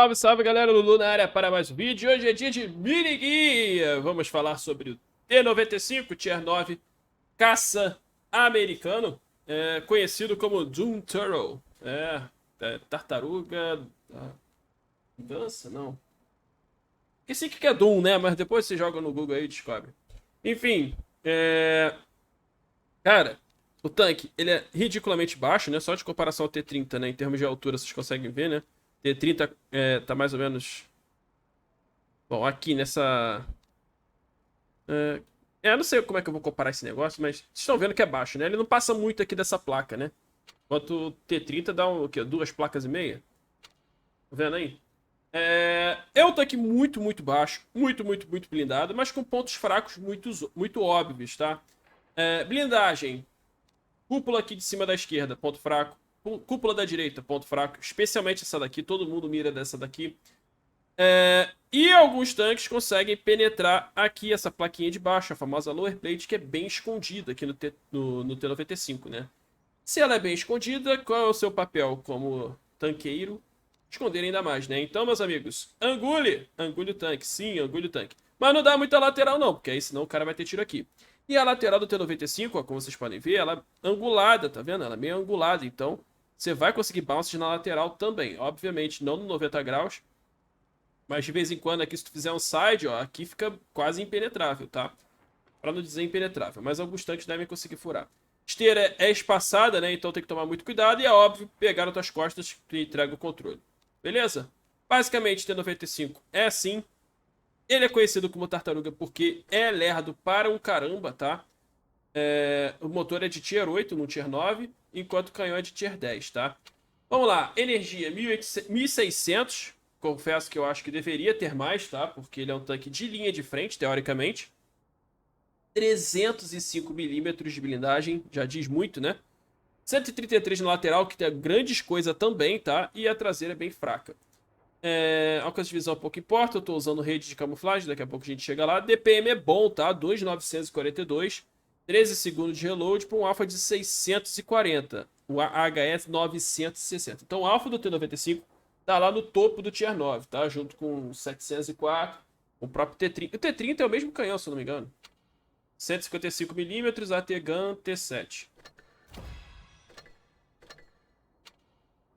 Salve, salve galera, Lulu na área para mais um vídeo. Hoje é dia de mini guia. Vamos falar sobre o T-95 Tier 9 caça americano, conhecido como Doom Turtle. Tartaruga dança, não. Esqueci o que é Doom, né? Mas depois você joga no Google aí e descobre. Enfim, cara, o tanque, ele é ridiculamente baixo, né? Só de comparação ao T-30, né? Em termos de altura, vocês conseguem ver, né? T-30 tá mais ou menos... Bom, aqui nessa... não sei como é que eu vou comparar esse negócio, mas vocês estão vendo que é baixo, né? Ele não passa muito aqui dessa placa, né? Enquanto o T-30 dá o quê? 2,5 placas? Tá vendo aí? É um tanque muito, muito baixo. Muito, muito, muito blindado, mas com pontos fracos muito, muito óbvios, tá? Blindagem. Cúpula aqui de cima da esquerda, ponto fraco. Cúpula da direita, ponto fraco. Especialmente essa daqui, todo mundo mira dessa daqui. E alguns tanques conseguem penetrar aqui essa plaquinha de baixo, a famosa lower plate, que é bem escondida aqui no T-95, né? Se ela é bem escondida, qual é o seu papel como tanqueiro? Esconder ainda mais, né? Então, meus amigos, angule o tanque, sim, angule o tanque. Mas não dá muita lateral não, porque aí senão o cara vai ter tiro aqui. E a lateral do T-95, ó, como vocês podem ver, ela é angulada, tá vendo? Ela é meio angulada, então você vai conseguir bounces na lateral também. Obviamente, não no 90 graus, mas de vez em quando aqui, se tu fizer um side, ó, aqui fica quase impenetrável, tá? Pra não dizer impenetrável, mas alguns tanques devem conseguir furar. Esteira é espaçada, né? Então tem que tomar muito cuidado e é óbvio, pegar nas tuas costas que entrega o controle. Beleza? Basicamente, T-95 é assim. Ele é conhecido como tartaruga porque é lerdo para um caramba, tá? O motor é de Tier 8 no Tier 9, enquanto o canhão é de Tier 10, tá? Vamos lá, energia 1600. Confesso que eu acho que deveria ter mais, tá? Porque ele é um tanque de linha de frente, teoricamente. 305 milímetros de blindagem, já diz muito, né? 133 na lateral, que tem grandes coisas também, tá? E a traseira é bem fraca. Alcance de visão pouco importa, eu tô usando rede de camuflagem, daqui a pouco a gente chega lá. DPM é bom, tá? 2.942, 13 segundos de reload para um alfa de 640, o HS 960. Então o alfa do T-95 tá lá no topo do Tier 9, tá? Junto com o 704, o próprio T-30. O T-30 é o mesmo canhão, se eu não me engano. 155mm, AT-GUN T7.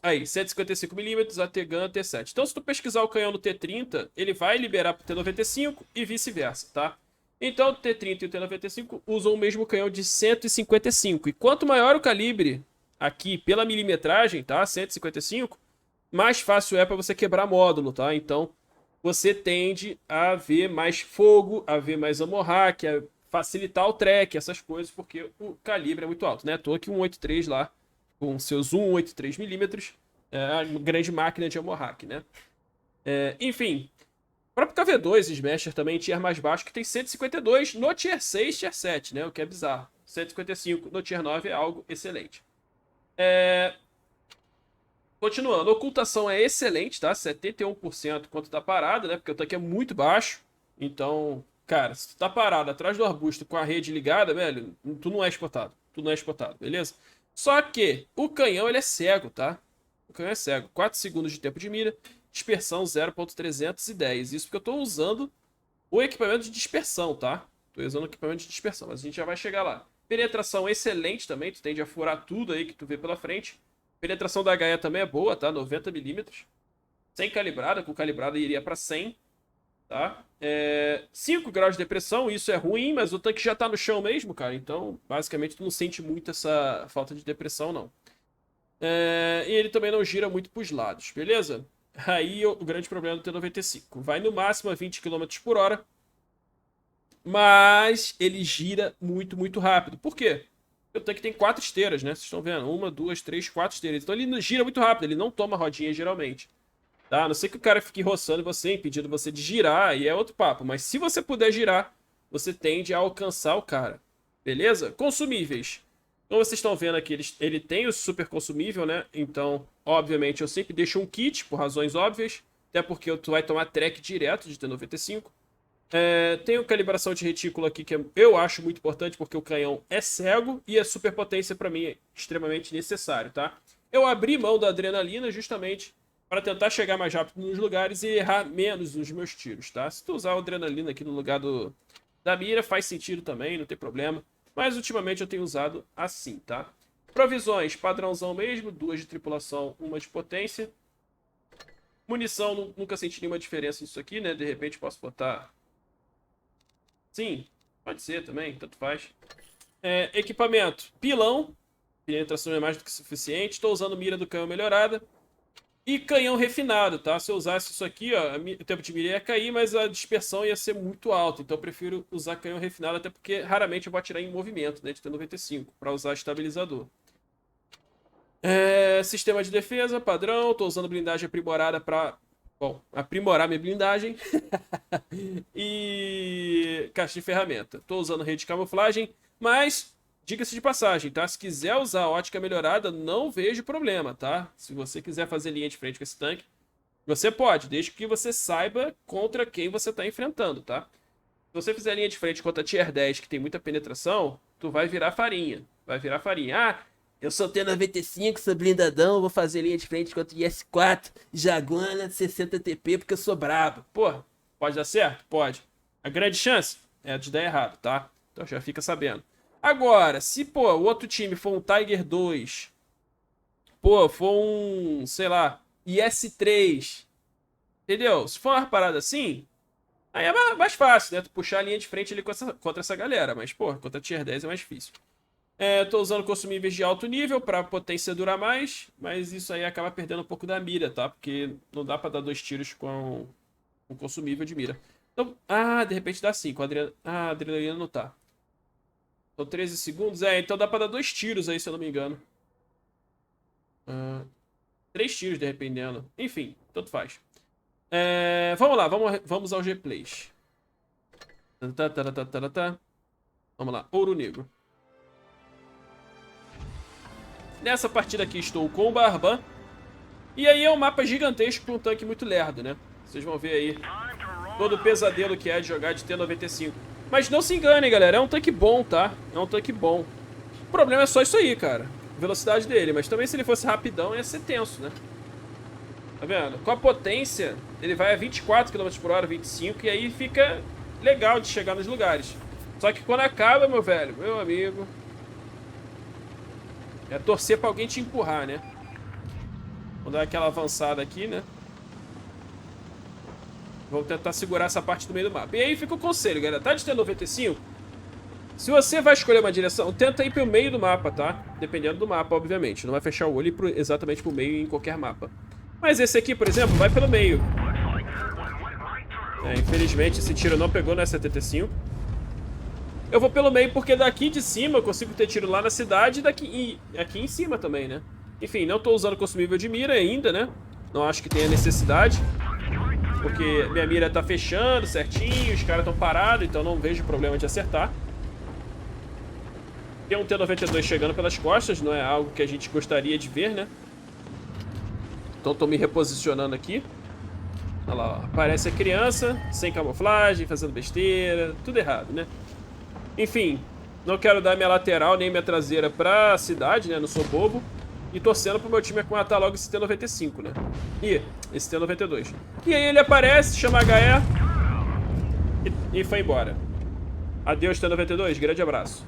Aí, 155mm, AT-GUN T7. Então, se tu pesquisar o canhão do T-30, ele vai liberar pro T-95 e vice-versa, tá? Então, o T-30 e o T-95 usam o mesmo canhão de 155. E quanto maior o calibre aqui pela milimetragem, tá? 155, mais fácil é para você quebrar módulo, tá? Então, você tende a ver mais fogo, a ver mais amorraque, a facilitar o track, essas coisas, porque o calibre é muito alto, né? Tô aqui um 183 lá, com seus 183mm, uma grande máquina de amorraque, né? Enfim, o próprio KV2 Smasher também, tier mais baixo, que tem 152 no tier 6, tier 7, né? O que é bizarro. 155 no tier 9 é algo excelente. Continuando, a ocultação é excelente, tá? 71% quanto tá parado, né? Porque o tanque é muito baixo. Então, cara, se tu tá parado atrás do arbusto com a rede ligada, velho, tu não é exportado. Tu não é exportado, beleza? Só que o canhão, ele é cego, tá? O canhão é cego. 4 segundos de tempo de mira, dispersão 0.310. Isso porque eu tô usando o equipamento de dispersão, tá? Tô usando o equipamento de dispersão, mas a gente já vai chegar lá. Penetração excelente também, tu tende a furar tudo aí que tu vê pela frente. Penetração da HE também é boa, tá? 90mm. Sem calibrada, com calibrada iria para 100, tá? 5 graus de depressão, isso é ruim, mas o tanque já tá no chão mesmo, cara. Então, basicamente, tu não sente muito essa falta de depressão, não. E ele também não gira muito pros lados, beleza? Aí o grande problema do T-95. Vai no máximo a 20 km por hora, mas ele gira muito, muito rápido. Por quê? O tanque tem 4 esteiras, né? Vocês estão vendo? 1, 2, 3, 4 esteiras. Então ele gira muito rápido, ele não toma rodinha geralmente. Tá? A não ser que o cara fique roçando você, impedindo você de girar, aí é outro papo. Mas se você puder girar, você tende a alcançar o cara. Beleza? Consumíveis. Como vocês estão vendo aqui, ele tem o super consumível, né? Então, obviamente, eu sempre deixo um kit, por razões óbvias. Até porque tu vai tomar track direto de T-95. Tem calibração de retículo aqui que eu acho muito importante porque o canhão é cego e a superpotência para mim é extremamente necessário, tá? Eu abri mão da adrenalina justamente para tentar chegar mais rápido nos lugares e errar menos nos meus tiros, tá? Se tu usar o adrenalina aqui no lugar da mira, faz sentido também, não tem problema. Mas ultimamente eu tenho usado assim, tá? Provisões, padrãozão mesmo, 2 de tripulação, 1 de potência. Munição, nunca senti nenhuma diferença nisso aqui, né? De repente posso botar... Sim, pode ser também, tanto faz. Equipamento, pilão. Penetração é mais do que suficiente. Estou usando mira do canhão melhorada. E canhão refinado, tá? Se eu usasse isso aqui, ó, o tempo de mira ia cair, mas a dispersão ia ser muito alta. Então eu prefiro usar canhão refinado, até porque raramente eu vou atirar em movimento, né? De T95, para usar estabilizador. Sistema de defesa, padrão. Tô usando blindagem aprimorada para, bom, aprimorar minha blindagem. E caixa de ferramenta. Tô usando rede de camuflagem, mas diga-se de passagem, tá? Se quiser usar ótica melhorada, não vejo problema, tá? Se você quiser fazer linha de frente com esse tanque, você pode, desde que você saiba contra quem você tá enfrentando, tá? Se você fizer linha de frente contra Tier 10, que tem muita penetração, tu vai virar farinha. Vai virar farinha. Ah, eu sou T95, sou blindadão, vou fazer linha de frente contra IS-4, Jaguana, 60 TP, porque eu sou brabo. Pô, pode dar certo? Pode. A grande chance é de dar errado, tá? Então já fica sabendo. Agora, se, pô, o outro time for um Tiger 2, pô, for um, sei lá, IS-3, entendeu? Se for uma parada assim, aí é mais fácil, né? Tu puxar a linha de frente ali contra essa galera, mas, pô, contra Tier 10 é mais difícil. Tô usando consumíveis de alto nível pra potência durar mais, mas isso aí acaba perdendo um pouco da mira, tá? Porque não dá pra dar 2 tiros com um consumível de mira. Então, de repente dá sim, com a adrenalina não tá. São 13 segundos. Então dá pra dar 2 tiros aí, se eu não me engano. 3 tiros, dependendo. Enfim, tanto faz. Vamos lá, vamos aos replays. Vamos lá, ouro negro. Nessa partida aqui estou com o Barban. E aí é um mapa gigantesco com um tanque muito lerdo, né? Vocês vão ver aí todo o pesadelo que é de jogar de T95. Mas não se enganem, galera, é um tanque bom, tá? É um tanque bom. O problema é só isso aí, cara. A velocidade dele, mas também se ele fosse rapidão ia ser tenso, né? Tá vendo? Com a potência, ele vai a 24 km/h, 25, e aí fica legal de chegar nos lugares. Só que quando acaba, meu velho, meu amigo, é torcer pra alguém te empurrar, né? Vou dar aquela avançada aqui, né? Vou tentar segurar essa parte do meio do mapa. E aí fica o conselho, galera. Tá de T95? Se você vai escolher uma direção, tenta ir pro meio do mapa, tá? Dependendo do mapa, obviamente. Não vai fechar o olho e ir exatamente pro meio em qualquer mapa. Mas esse aqui, por exemplo, vai pelo meio. Infelizmente, esse tiro não pegou na 75. Eu vou pelo meio porque daqui de cima eu consigo ter tiro lá na cidade e aqui em cima também, né? Enfim, não tô usando consumível de mira ainda, né? Não acho que tenha necessidade. Porque minha mira tá fechando certinho, os caras estão parados, então não vejo problema de acertar. Tem um T-92 chegando pelas costas, não é algo que a gente gostaria de ver, né? Então tô me reposicionando aqui. Olha lá, ó. Aparece a criança, sem camuflagem, fazendo besteira, tudo errado, né? Enfim, não quero dar minha lateral nem minha traseira pra cidade, né? Não sou bobo. E torcendo pro meu time matar logo esse T-95, né? Esse T-92. E aí ele aparece, chama HE e foi embora. Adeus, T-92, grande abraço.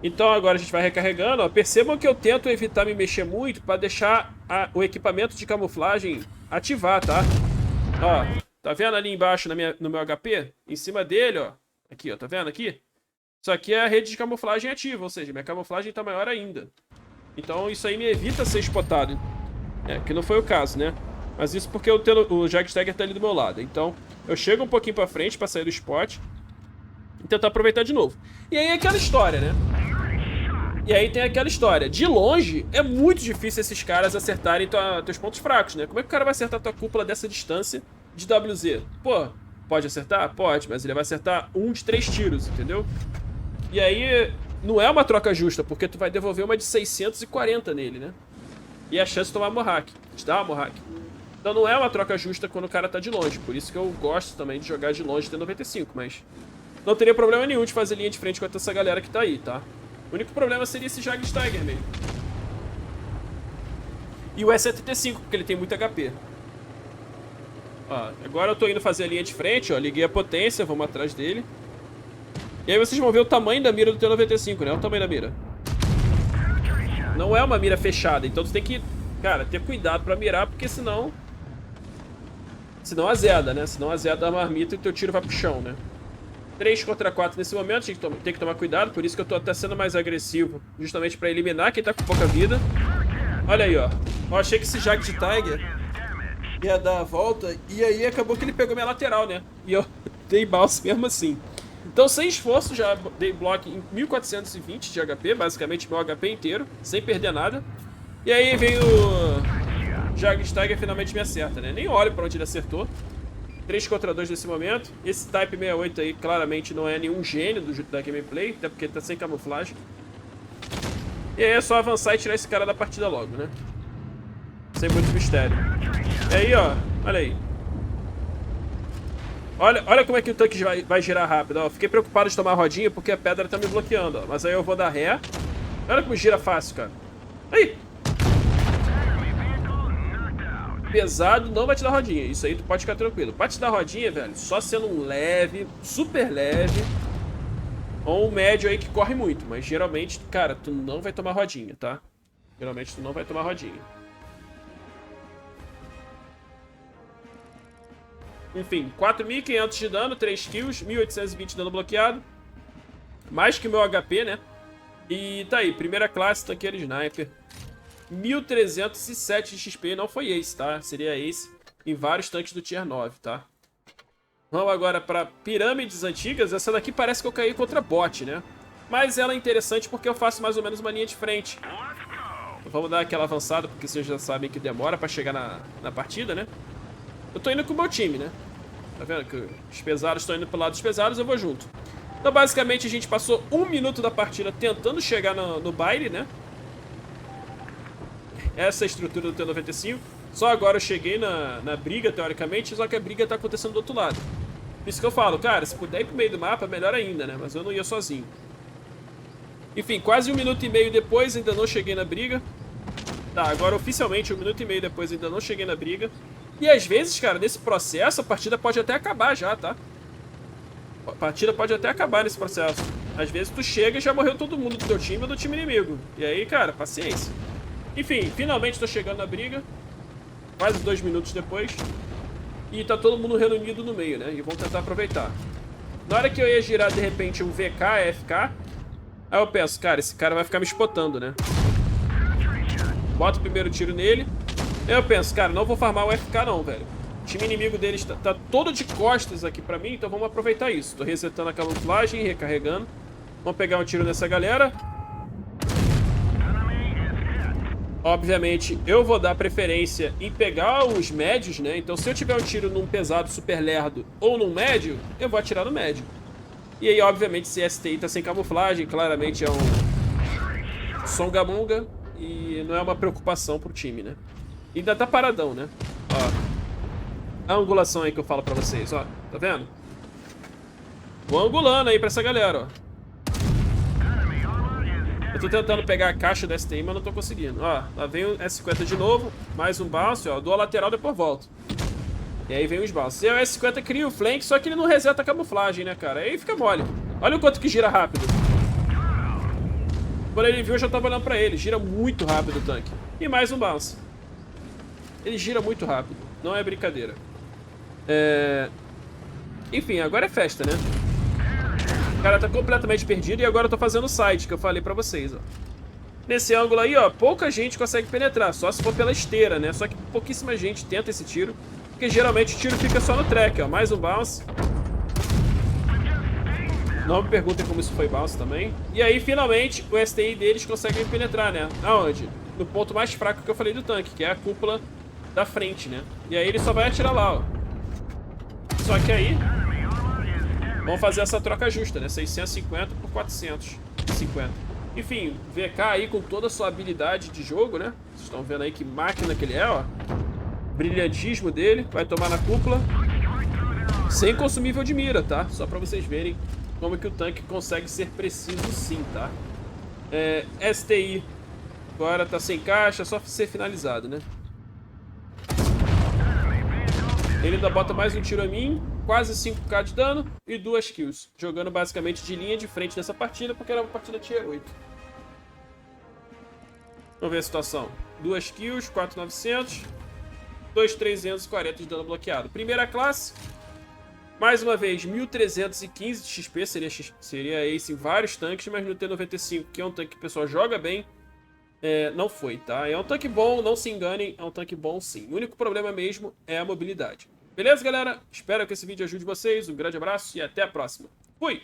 Então agora a gente vai recarregando, ó. Percebam que eu tento evitar me mexer muito pra deixar o equipamento de camuflagem ativar, tá? Ó, tá vendo ali embaixo no meu HP? Em cima dele, ó. Aqui, ó, tá vendo aqui? Isso aqui é a rede de camuflagem ativa, ou seja, minha camuflagem tá maior ainda. Então isso aí me evita ser spotado. Que não foi o caso, né? Mas isso porque o Jagdstagger tá ali do meu lado. Então eu chego um pouquinho pra frente pra sair do spot e tentar aproveitar de novo. E aí é aquela história, né? E aí tem aquela história. De longe, é muito difícil esses caras acertarem teus pontos fracos, né? Como é que o cara vai acertar tua cúpula dessa distância de WZ? Pô, pode acertar? Pode, mas ele vai acertar 1 de 3 tiros, entendeu? E aí não é uma troca justa, porque tu vai devolver uma de 640 nele, né? E a chance de tomar Mohawk, de dar uma Mohawk. Então não é uma troca justa quando o cara tá de longe. Por isso que eu gosto também de jogar de longe T-95, mas não teria problema nenhum de fazer linha de frente com essa galera que tá aí, tá? O único problema seria esse Jagdstagger mesmo. E o E-75, porque ele tem muito HP. Ó, agora eu tô indo fazer a linha de frente, ó. Liguei a potência, vamos atrás dele. E aí vocês vão ver o tamanho da mira do T-95, né? Olha o tamanho da mira. Não é uma mira fechada, então tu tem que, cara, ter cuidado pra mirar, porque senão... Senão azeda, né? Senão azeda a marmita e teu tiro vai pro chão, né? 3 contra 4 nesse momento, tem que tomar cuidado, por isso que eu tô até sendo mais agressivo, justamente pra eliminar quem tá com pouca vida. Olha aí, ó. Eu achei que esse Jagd Tiger ia dar a volta, e aí acabou que ele pegou minha lateral, né? E eu dei bounce mesmo assim. Então, sem esforço, já dei bloco em 1420 de HP, basicamente meu HP inteiro, sem perder nada. E aí vem o Jagd Tiger, finalmente me acerta, né? Nem olho pra onde ele acertou. 3 contra 2 nesse momento. Esse Type 68 aí claramente não é nenhum gênio da gameplay, até porque ele tá sem camuflagem. E aí é só avançar e tirar esse cara da partida logo, né? Sem muito mistério. E aí, ó, olha aí. Olha como é que o tanque vai girar rápido, ó. Fiquei preocupado de tomar a rodinha porque a pedra tá me bloqueando, ó. Mas aí eu vou dar ré. Olha como gira fácil, cara. Aí! Pesado não vai te dar rodinha. Isso aí tu pode ficar tranquilo. Pra te dar rodinha, velho, só sendo um leve, super leve, ou um médio aí que corre muito. Mas geralmente, cara, tu não vai tomar rodinha, tá? Geralmente tu não vai tomar rodinha. Enfim, 4.500 de dano, 3 kills, 1.820 de dano bloqueado. Mais que meu HP, né? E tá aí, primeira classe, tanqueiro sniper. 1.307 de XP, não foi ace, tá? Seria ace em vários tanques do tier 9, tá? Vamos agora pra pirâmides antigas. Essa daqui parece que eu caí contra bot, né? Mas ela é interessante porque eu faço mais ou menos uma linha de frente. Então vamos dar aquela avançada, porque vocês já sabem que demora pra chegar na partida, né? Eu tô indo com o meu time, né? Tá vendo que os pesados estão indo pro lado dos pesados, eu vou junto. Então basicamente a gente passou 1 minuto da partida tentando chegar no baile, né? Essa é a estrutura do T-95. Só agora eu cheguei na briga, teoricamente, só que a briga tá acontecendo do outro lado. Por isso que eu falo, cara, se puder ir pro meio do mapa, melhor ainda, né? Mas eu não ia sozinho. Enfim, quase 1 minuto e meio depois, ainda não cheguei na briga. Tá, agora oficialmente 1 minuto e meio depois, ainda não cheguei na briga. E às vezes, cara, nesse processo, a partida pode até acabar já, tá? A partida pode até acabar nesse processo. Às vezes tu chega e já morreu todo mundo do teu time ou do time inimigo. E aí, cara, paciência. Enfim, finalmente tô chegando na briga. Quase 2 minutos depois. E tá todo mundo reunido no meio, né? E vão tentar aproveitar. Na hora que eu ia girar, de repente, um VK, FK, aí eu penso, cara, esse cara vai ficar me spotando, né? Boto o primeiro tiro nele. Aí eu penso, cara, não vou farmar o FK não, velho. O time inimigo deles tá todo de costas aqui pra mim, então vamos aproveitar isso. Tô resetando a camuflagem, recarregando. Vamos pegar um tiro nessa galera. Obviamente, eu vou dar preferência em pegar os médios, né? Então, se eu tiver um tiro num pesado super lerdo ou num médio, eu vou atirar no médio. E aí, obviamente, se STI tá sem camuflagem, claramente é um songamonga e não é uma preocupação pro time, né? E ainda tá paradão, né? Ó. A angulação aí que eu falo pra vocês, ó. Tá vendo? Vou angulando aí pra essa galera, ó. Eu tô tentando pegar a caixa da STI, mas não tô conseguindo. Ó, lá vem o S50 de novo. Mais um bounce, ó. Dou a lateral, depois volto. E aí vem os bounces. E aí o S50 cria o flank, só que ele não reseta a camuflagem, né, cara? Aí fica mole. Olha o quanto que gira rápido. Quando ele viu, eu já tava olhando pra ele. Gira muito rápido o tanque. E mais um bounce. Ele gira muito rápido. Não é brincadeira. Enfim, agora é festa, né? O cara tá completamente perdido e agora eu tô fazendo o side que eu falei pra vocês, ó. Nesse ângulo aí, ó, pouca gente consegue penetrar, só se for pela esteira, né? Só que pouquíssima gente tenta esse tiro, porque geralmente o tiro fica só no track, ó. Mais um bounce. Não me perguntem como isso foi bounce também. E aí, finalmente, o STI deles consegue penetrar, né? Aonde? No ponto mais fraco que eu falei do tanque, que é a cúpula da frente, né? E aí ele só vai atirar lá, ó. Só que aí... vamos fazer essa troca justa, né? 650 por 450. Enfim, VK aí com toda a sua habilidade de jogo, né? Vocês estão vendo aí que máquina que ele é, ó. Brilhantismo dele. Vai tomar na cúpula. Sem consumível de mira, tá? Só pra vocês verem como que o tanque consegue ser preciso sim, tá? STI. Agora tá sem caixa, só ser finalizado, né? Ele ainda bota mais um tiro a mim, quase 5k de dano e 2 kills. Jogando basicamente de linha de frente nessa partida, porque era uma partida tier 8. Vamos ver a situação. 2 kills, 4.900, 2.340 de dano bloqueado. Primeira classe, mais uma vez, 1.315 de XP, seria ace em vários tanques, mas no T95, que é um tanque que o pessoal joga bem, não foi, tá? É um tanque bom, não se enganem, é um tanque bom sim. O único problema mesmo é a mobilidade. Beleza, galera? Espero que esse vídeo ajude vocês. Um grande abraço e até a próxima. Fui!